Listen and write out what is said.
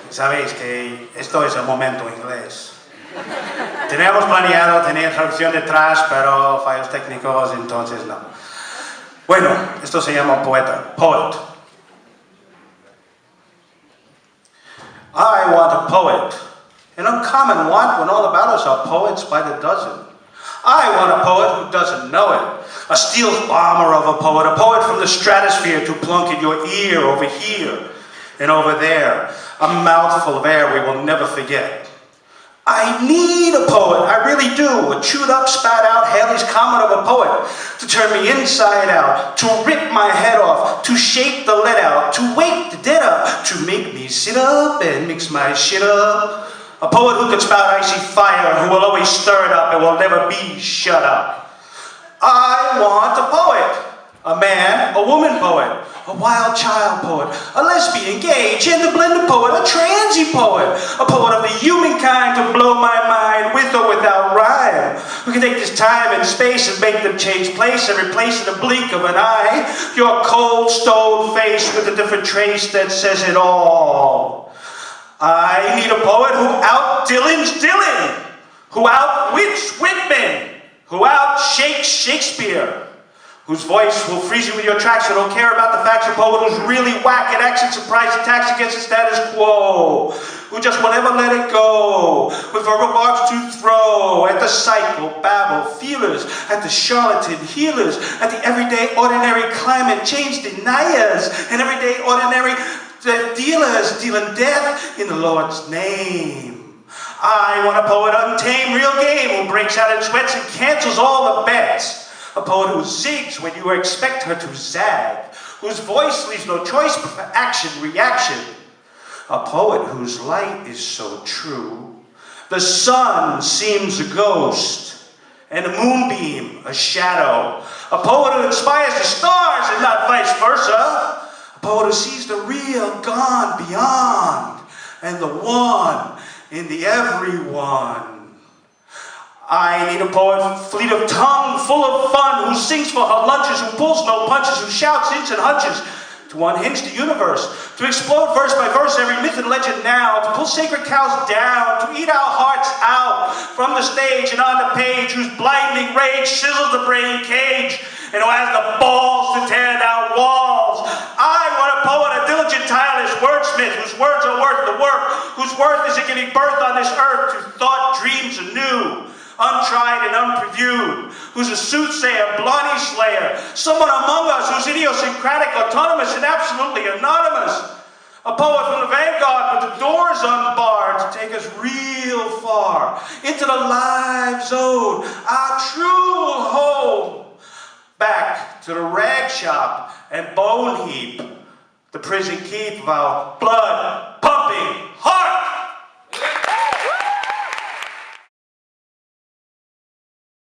Sabéis que esto es el momento inglés. Teníamos planeado tener traducción detrás, pero fallos técnicos, entonces no. Bueno, esto se llama poeta, poet. I want a poet, an uncommon want when all about us are poets by the dozen. I want a poet who doesn't know it, a steel bomber of a poet from the stratosphere to plunk in your ear over here and over there, a mouthful of air we will never forget. I need a poet, I really do, a chewed up, spat out, Halley's Comet of a poet, to turn me inside out, to rip my head off, to shake the lead out, to wake the dead up, to make me sit up and mix my shit up. A poet who can spout icy fire, who will always stir it up and will never be shut up. I want a poet, a man, a woman poet, a wild child poet, a lesbian, gay, gender blended poet, a transy poet, a poet of the humankind to blow my mind with or without rhyme, who can take this time and space and make them change place and replace in a blink of an eye your cold stone face with a different trace that says it all. I need a poet who out-Dylans Dylan, who outwits Whitman, who outshakes Shakespeare, whose voice will freeze you with your tracks and don't care about the facts. A poet who's really whack at accent surprise attacks against the status quo, who just won't ever let it go, with verbal barbs to throw at the psycho babble feelers, at the charlatan healers, at the everyday ordinary climate change deniers, and everyday ordinary dealers dealing death in the Lord's name. I want a poet untamed, real game, who breaks out in sweats and cancels all the bets. A poet who zigs when you expect her to zag, whose voice leaves no choice but for action, reaction. A poet whose light is so true, the sun seems a ghost, and a moonbeam a shadow. A poet who inspires the stars and not vice versa. A poet who sees the real gone beyond, and the one in the everyone. I need a poet fleet of tongue, full of fun, who sings for her lunches, who pulls no punches, who shouts instant hunches, to unhinge the universe, to explode verse by verse every myth and legend now, to pull sacred cows down, to eat our hearts out from the stage and on the page, whose blinding rage sizzles the brain cage, and who has the balls to tear down walls. I want a poet, a diligent, tireless wordsmith, whose words are worth the work, whose worth is in giving birth on this earth to thought dreams anew, untried and unpreviewed, who's a soothsayer, blondie slayer, someone among us who's idiosyncratic, autonomous, and absolutely anonymous. A poet from the vanguard with the doors unbarred to take us real far into the live zone, our true home. Back to the rag shop and bone heap, the prison keep of our blood pumping